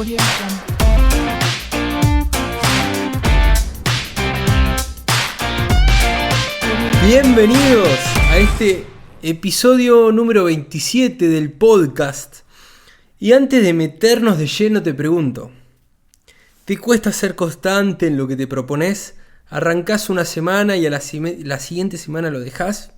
Audio Jungle. Bienvenidos a este episodio número 27 del podcast. Y antes de meternos de lleno te pregunto, ¿te cuesta ser constante en lo que te propones? ¿Arrancás una semana y a la siguiente semana lo dejás?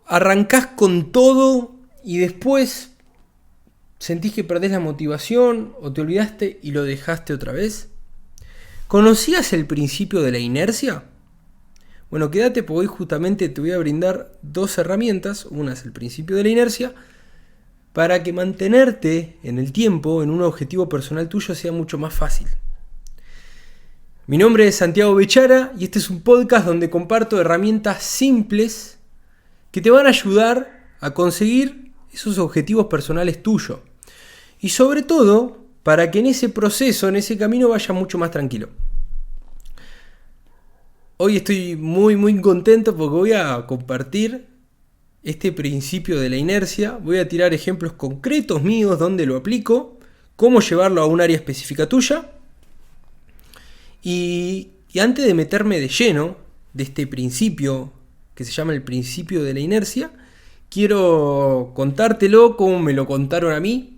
¿Arrancás con todo y después sentís que perdés la motivación o te olvidaste y lo dejaste otra vez? ¿Conocías el principio de la inercia? Bueno, quédate porque hoy justamente te voy a brindar dos herramientas. Una es el principio de la inercia, para que mantenerte en el tiempo, en un objetivo personal tuyo, sea mucho más fácil. Mi nombre es Santiago Bechara y este es un podcast donde comparto herramientas simples que te van a ayudar a conseguir esos objetivos personales tuyos. Y sobre todo, para que en ese proceso, en ese camino, vayas mucho más tranquilo. Hoy estoy muy contento porque voy a compartir este principio de la inercia. Voy a tirar ejemplos concretos míos donde lo aplico, cómo llevarlo a un área específica tuya. Y antes de meterme de lleno de este principio que se llama el principio de la inercia, quiero contártelo como me lo contaron a mí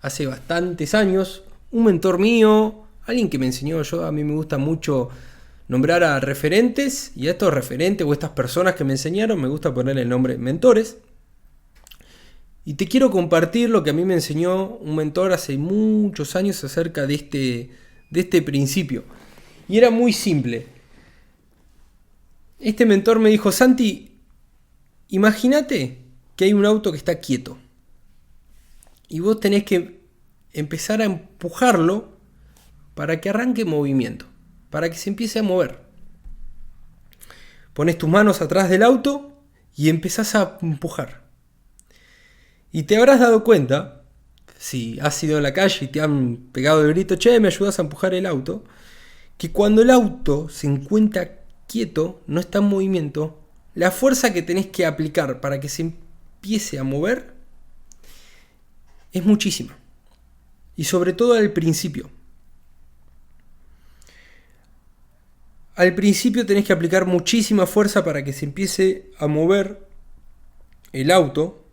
hace bastantes años. Un mentor mío, alguien que me enseñó. A mí me gusta mucho nombrar a referentes, y a estos referentes o estas personas que me enseñaron me gusta poner el nombre mentores. Y te quiero compartir lo que a mí me enseñó un mentor hace muchos años acerca de este principio. Y era muy simple. Este mentor me dijo: Santi, imagínate que hay un auto que está quieto y vos tenés que empezar a empujarlo para que arranque movimiento, para que se empiece a mover. Pones tus manos atrás del auto y empezás a empujar. Y te habrás dado cuenta, si has ido a la calle y te han pegado el grito: che, ¿me ayudas a empujar el auto?, que cuando el auto se encuentra quieto, no está en movimiento, la fuerza que tenés que aplicar para que se empiece a mover es muchísima. Y sobre todo al principio. Al principio tenés que aplicar muchísima fuerza para que se empiece a mover el auto.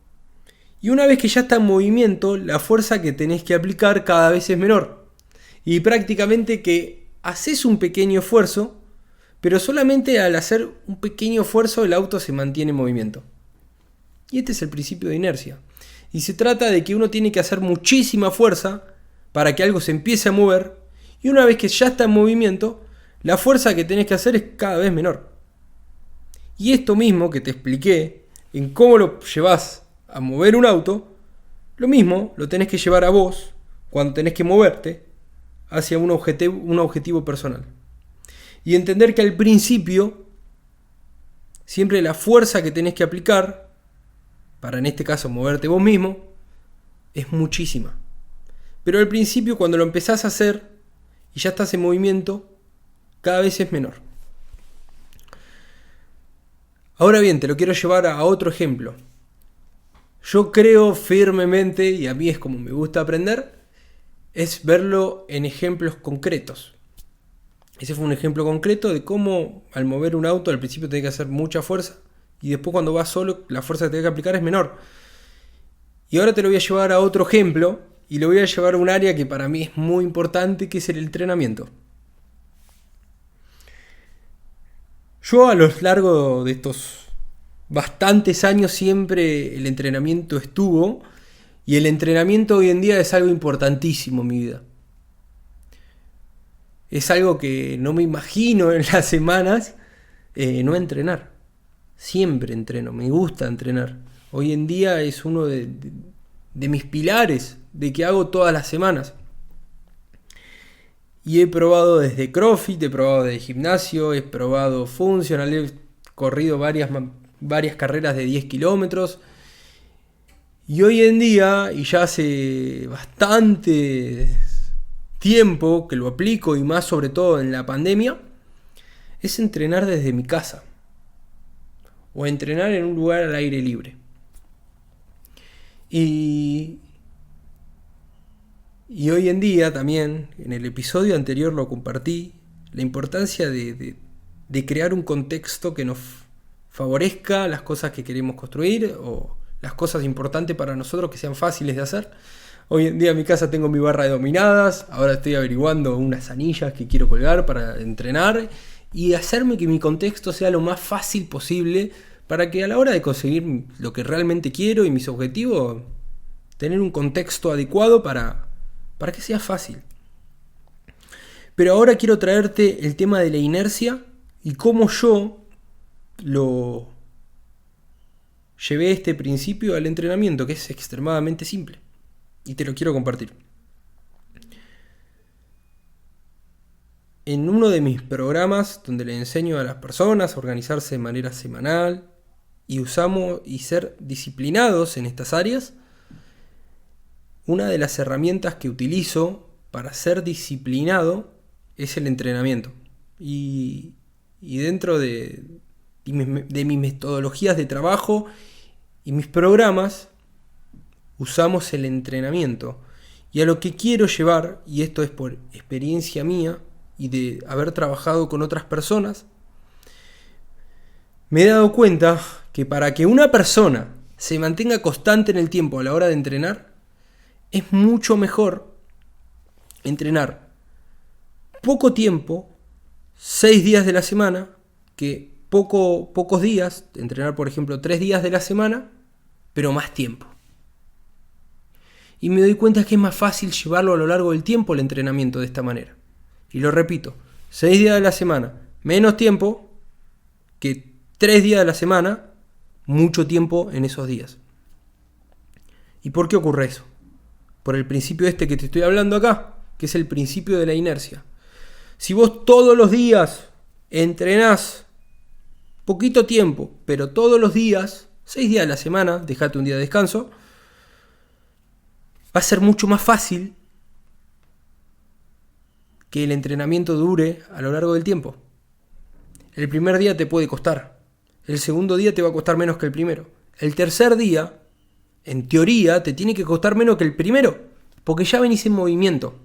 Y una vez que ya está en movimiento, la fuerza que tenés que aplicar cada vez es menor. Y prácticamente que haces un pequeño esfuerzo, pero solamente al hacer un pequeño esfuerzo el auto se mantiene en movimiento. Y este es el principio de inercia. Y se trata de que uno tiene que hacer muchísima fuerza para que algo se empiece a mover. Y una vez que ya está en movimiento, la fuerza que tenés que hacer es cada vez menor. Y esto mismo que te expliqué en cómo lo llevas a mover un auto, lo mismo lo tenés que llevar a vos cuando tenés que moverte hacia un objetivo personal. Y entender que al principio siempre la fuerza que tenés que aplicar para, en este caso, moverte vos mismo, es muchísima. Pero al principio, cuando lo empezás a hacer y ya estás en movimiento, cada vez es menor. Ahora bien, te lo quiero llevar a otro ejemplo. Yo creo firmemente, y a mí es como me gusta aprender, es verlo en ejemplos concretos. Ese fue un ejemplo concreto de cómo al mover un auto al principio tenés que hacer mucha fuerza y después cuando vas solo la fuerza que tenés que aplicar es menor. Y ahora te lo voy a llevar a otro ejemplo y lo voy a llevar a un área que para mí es muy importante, que es el entrenamiento. Yo a lo largo de estos bastantes años siempre el entrenamiento estuvo, y el entrenamiento hoy en día es algo importantísimo en mi vida. Es algo que no me imagino en las semanas no entrenar. Siempre entreno, me gusta entrenar. Hoy en día es uno de mis pilares de que hago todas las semanas. Y he probado desde CrossFit, he probado desde gimnasio, he probado funcional, he corrido varias carreras de 10 kilómetros. Y hoy en día, y ya hace bastante tiempo que lo aplico, y más sobre todo en la pandemia, es entrenar desde mi casa o entrenar en un lugar al aire libre. Y Y hoy en día también, en el episodio anterior lo compartí, la importancia de crear un contexto que nos favorezca las cosas que queremos construir o las cosas importantes para nosotros que sean fáciles de hacer. Hoy en día en mi casa tengo mi barra de dominadas, ahora estoy averiguando unas anillas que quiero colgar para entrenar y hacerme que mi contexto sea lo más fácil posible para que a la hora de conseguir lo que realmente quiero y mis objetivos, tener un contexto adecuado para que sea fácil. Pero ahora quiero traerte el tema de la inercia y cómo yo lo llevé este principio al entrenamiento, que es extremadamente simple. Y te lo quiero compartir. En uno de mis programas donde le enseño a las personas a organizarse de manera semanal y ser disciplinados en estas áreas, una de las herramientas que utilizo para ser disciplinado es el entrenamiento. Y dentro de mis metodologías de trabajo y mis programas, usamos el entrenamiento. Y a lo que quiero llevar, y esto es por experiencia mía y de haber trabajado con otras personas, me he dado cuenta que para que una persona se mantenga constante en el tiempo a la hora de entrenar, es mucho mejor entrenar poco tiempo, 6 días de la semana, que pocos días, entrenar por ejemplo 3 días de la semana, pero más tiempo. Y me doy cuenta que es más fácil llevarlo a lo largo del tiempo el entrenamiento de esta manera. Y lo repito, 6 días de la semana, menos tiempo que 3 días de la semana, mucho tiempo en esos días. ¿Y por qué ocurre eso? Por el principio este que te estoy hablando acá, que es el principio de la inercia. Si vos todos los días entrenás poquito tiempo, pero todos los días, 6 días a la semana, dejate un día de descanso, va a ser mucho más fácil que el entrenamiento dure a lo largo del tiempo. El primer día te puede costar, el segundo día te va a costar menos que el primero, el tercer día, en teoría, te tiene que costar menos que el primero, porque ya venís en movimiento.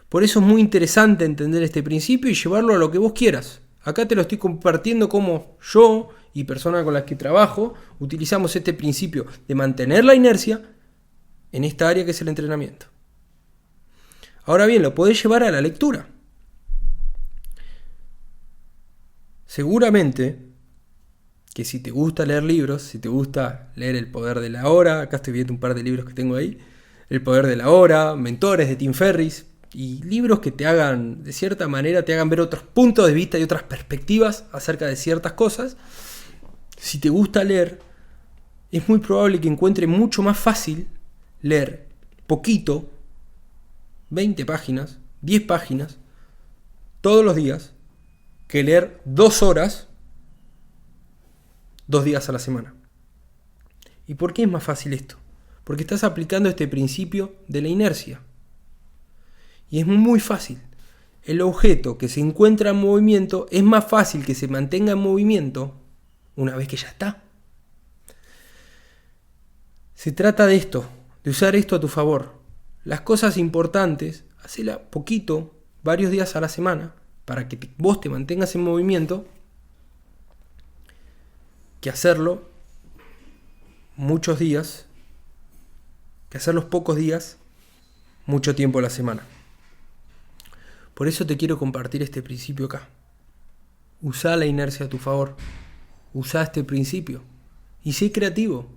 Por eso es muy interesante entender este principio y llevarlo a lo que vos quieras. Acá te lo estoy compartiendo como yo y personas con las que trabajo utilizamos este principio de mantener la inercia en esta área que es el entrenamiento. Ahora bien, lo podés llevar a la lectura. Seguramente que si te gusta leer libros, si te gusta leer El Poder de la Hora, acá estoy viendo un par de libros que tengo ahí, El Poder de la Hora, Mentores de Tim Ferriss, y libros que te hagan, de cierta manera, te hagan ver otros puntos de vista y otras perspectivas acerca de ciertas cosas. Si te gusta leer, es muy probable que encuentre mucho más fácil leer poquito, 20 páginas, 10 páginas, todos los días, que leer 2 horas, 2 días a la semana. ¿Y por qué es más fácil esto? Porque estás aplicando este principio de la inercia. Y es muy fácil. El objeto que se encuentra en movimiento es más fácil que se mantenga en movimiento una vez que ya está. Se trata de esto, de usar esto a tu favor. Las cosas importantes, hacela poquito, varios días a la semana, para que vos te mantengas en movimiento, que hacerlo muchos días, que hacerlos pocos días, mucho tiempo a la semana. Por eso te quiero compartir este principio acá. Usá la inercia a tu favor. Usá este principio. Y sé creativo.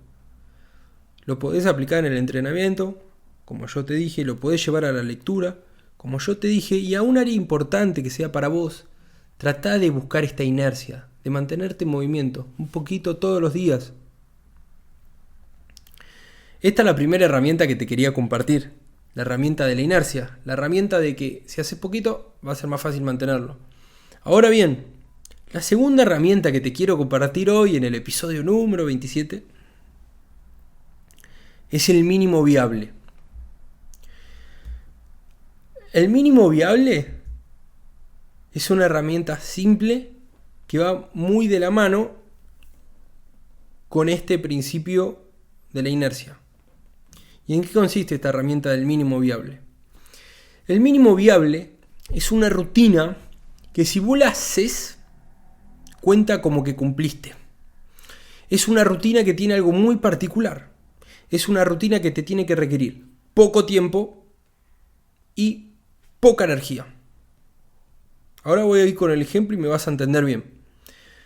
Lo podés aplicar en el entrenamiento, como yo te dije, lo podés llevar a la lectura, como yo te dije, y a un área importante que sea para vos. Tratá de buscar esta inercia, de mantenerte en movimiento, un poquito todos los días. Esta es la primera herramienta que te quería compartir. La herramienta de la inercia, la herramienta de que si haces poquito va a ser más fácil mantenerlo. Ahora bien, la segunda herramienta que te quiero compartir hoy en el episodio número 27 es el mínimo viable. El mínimo viable es una herramienta simple que va muy de la mano con este principio de la inercia. ¿Y en qué consiste esta herramienta del mínimo viable? El mínimo viable es una rutina que si vos la haces, cuenta como que cumpliste. Es una rutina que tiene algo muy particular. Es una rutina que te tiene que requerir poco tiempo y poca energía. Ahora voy a ir con el ejemplo y me vas a entender bien.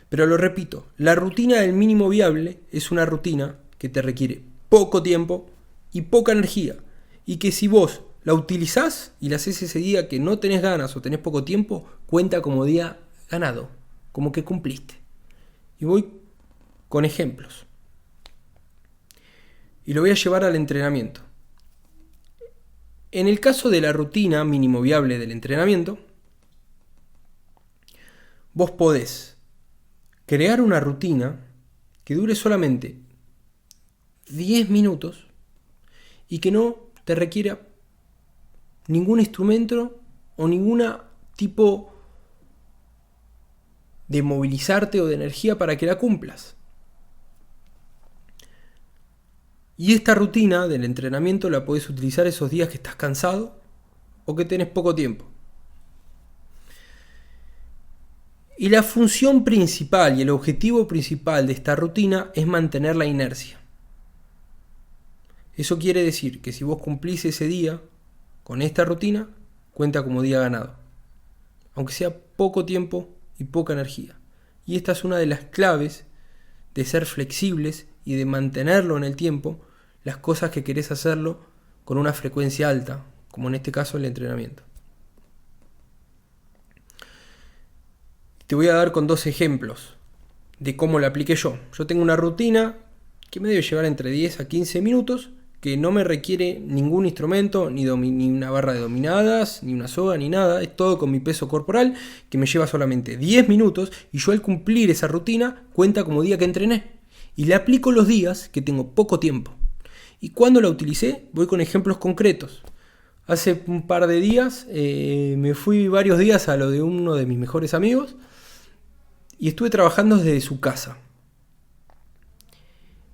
Pero lo repito, la rutina del mínimo viable es una rutina que te requiere poco tiempo y poca energía. Y que si vos la utilizás y la haces ese día que no tenés ganas o tenés poco tiempo, cuenta como día ganado, como que cumpliste. Y voy con ejemplos. Y lo voy a llevar al entrenamiento. En el caso de la rutina mínimo viable del entrenamiento, vos podés crear una rutina que dure solamente 10 minutos y que no te requiera ningún instrumento o ningún tipo de movilizarte o de energía para que la cumplas. Y esta rutina del entrenamiento la podés utilizar esos días que estás cansado o que tenés poco tiempo. Y la función principal y el objetivo principal de esta rutina es mantener la inercia. Eso quiere decir que si vos cumplís ese día con esta rutina, cuenta como día ganado, aunque sea poco tiempo y poca energía. Y esta es una de las claves de ser flexibles y de mantenerlo en el tiempo, las cosas que querés hacerlo con una frecuencia alta, como en este caso el entrenamiento. Te voy a dar con 2 ejemplos de cómo la apliqué yo. Yo tengo una rutina que me debe llevar entre 10 a 15 minutos, que no me requiere ningún instrumento, ni una barra de dominadas, ni una soga, ni nada. Es todo con mi peso corporal, que me lleva solamente 10 minutos, y yo al cumplir esa rutina cuenta como día que entrené. Y la aplico los días que tengo poco tiempo. Y cuando la utilicé, voy con ejemplos concretos. Hace un par de días me fui varios días a lo de uno de mis mejores amigos y estuve trabajando desde su casa.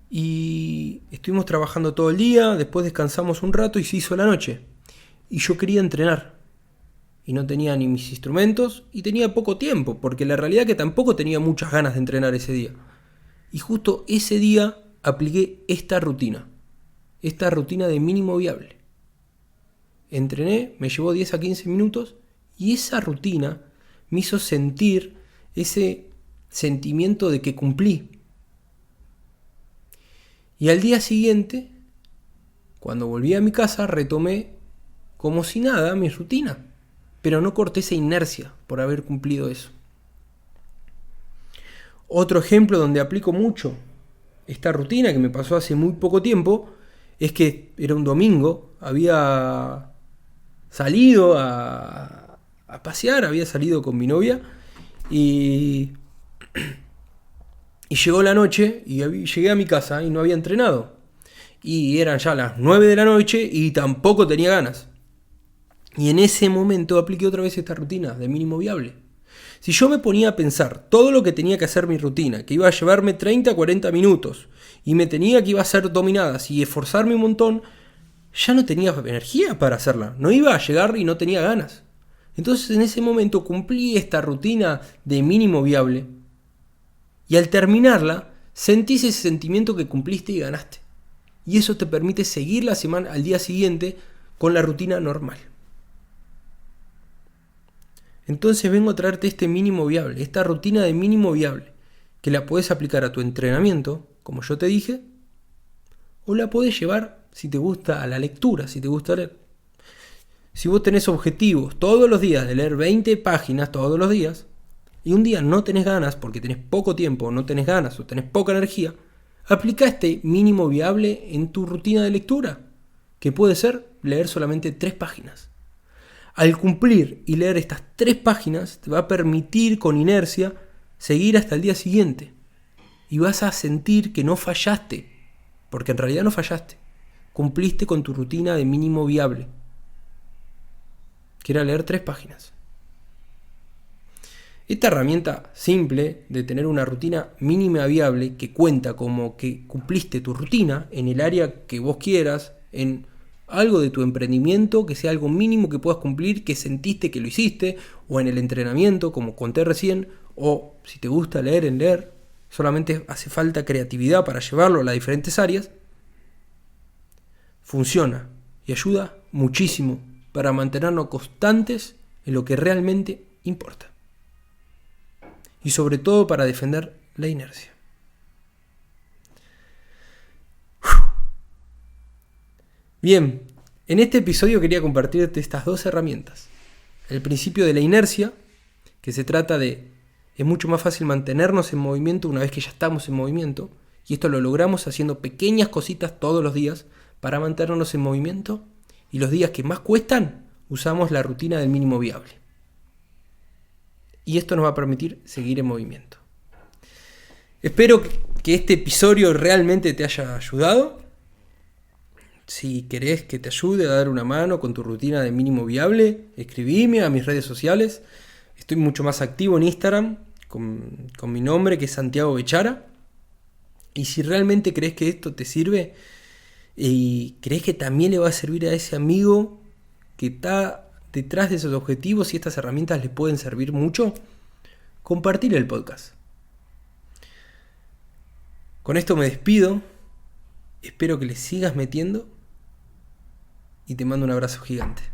Y estuvimos trabajando todo el día, después descansamos un rato y se hizo la noche. Y yo quería entrenar. Y no tenía ni mis instrumentos y tenía poco tiempo, porque la realidad es que tampoco tenía muchas ganas de entrenar ese día. Y justo ese día apliqué esta rutina de mínimo viable. Entrené, me llevó 10 a 15 minutos y esa rutina me hizo sentir ese sentimiento de que cumplí. Y al día siguiente, cuando volví a mi casa, retomé como si nada mi rutina, pero no corté esa inercia por haber cumplido eso. Otro ejemplo donde aplico mucho esta rutina que me pasó hace muy poco tiempo es que era un domingo, había salido a pasear, había salido con mi novia y llegó la noche y llegué a mi casa y no había entrenado. Y eran ya las 9 de la noche y tampoco tenía ganas. Y en ese momento apliqué otra vez esta rutina de mínimo viable. Si yo me ponía a pensar todo lo que tenía que hacer mi rutina, que iba a llevarme 30 a 40 minutos, y me tenía que iba a hacer dominadas y esforzarme un montón, ya no tenía energía para hacerla. No iba a llegar y no tenía ganas. Entonces en ese momento cumplí esta rutina de mínimo viable. Y al terminarla, sentís ese sentimiento que cumpliste y ganaste. Y eso te permite seguir la semana al día siguiente con la rutina normal. Entonces vengo a traerte este mínimo viable, esta rutina de mínimo viable, que la podés aplicar a tu entrenamiento, como yo te dije, o la podés llevar, si te gusta, a la lectura, si te gusta leer. Si vos tenés objetivos todos los días de leer 20 páginas todos los días, y un día no tenés ganas porque tenés poco tiempo, no tenés ganas o tenés poca energía, aplica este mínimo viable en tu rutina de lectura, que puede ser leer solamente 3 páginas. Al cumplir y leer estas 3 páginas te va a permitir con inercia seguir hasta el día siguiente. Y vas a sentir que no fallaste, porque en realidad no fallaste. Cumpliste con tu rutina de mínimo viable, que era leer 3 páginas. Esta herramienta simple de tener una rutina mínima viable que cuenta como que cumpliste tu rutina en el área que vos quieras, en algo de tu emprendimiento, que sea algo mínimo que puedas cumplir, que sentiste que lo hiciste, o en el entrenamiento, como conté recién, o si te gusta leer, en leer. Solamente hace falta creatividad para llevarlo a las diferentes áreas. Funciona y ayuda muchísimo para mantenernos constantes en lo que realmente importa. Y sobre todo para defender la inercia. Bien, en este episodio quería compartirte estas dos herramientas. El principio de la inercia, que se trata de, es mucho más fácil mantenernos en movimiento una vez que ya estamos en movimiento, y esto lo logramos haciendo pequeñas cositas todos los días para mantenernos en movimiento, y los días que más cuestan, usamos la rutina del mínimo viable. Y esto nos va a permitir seguir en movimiento. Espero que este episodio realmente te haya ayudado. Si querés que te ayude a dar una mano con tu rutina de mínimo viable, escribime a mis redes sociales. Estoy mucho más activo en Instagram con mi nombre, que es Santiago Bechara. Y si realmente crees que esto te sirve y crees que también le va a servir a ese amigo que está detrás de esos objetivos y estas herramientas le pueden servir mucho, compartir el podcast. Con esto me despido. Espero que le sigas metiendo y te mando un abrazo gigante.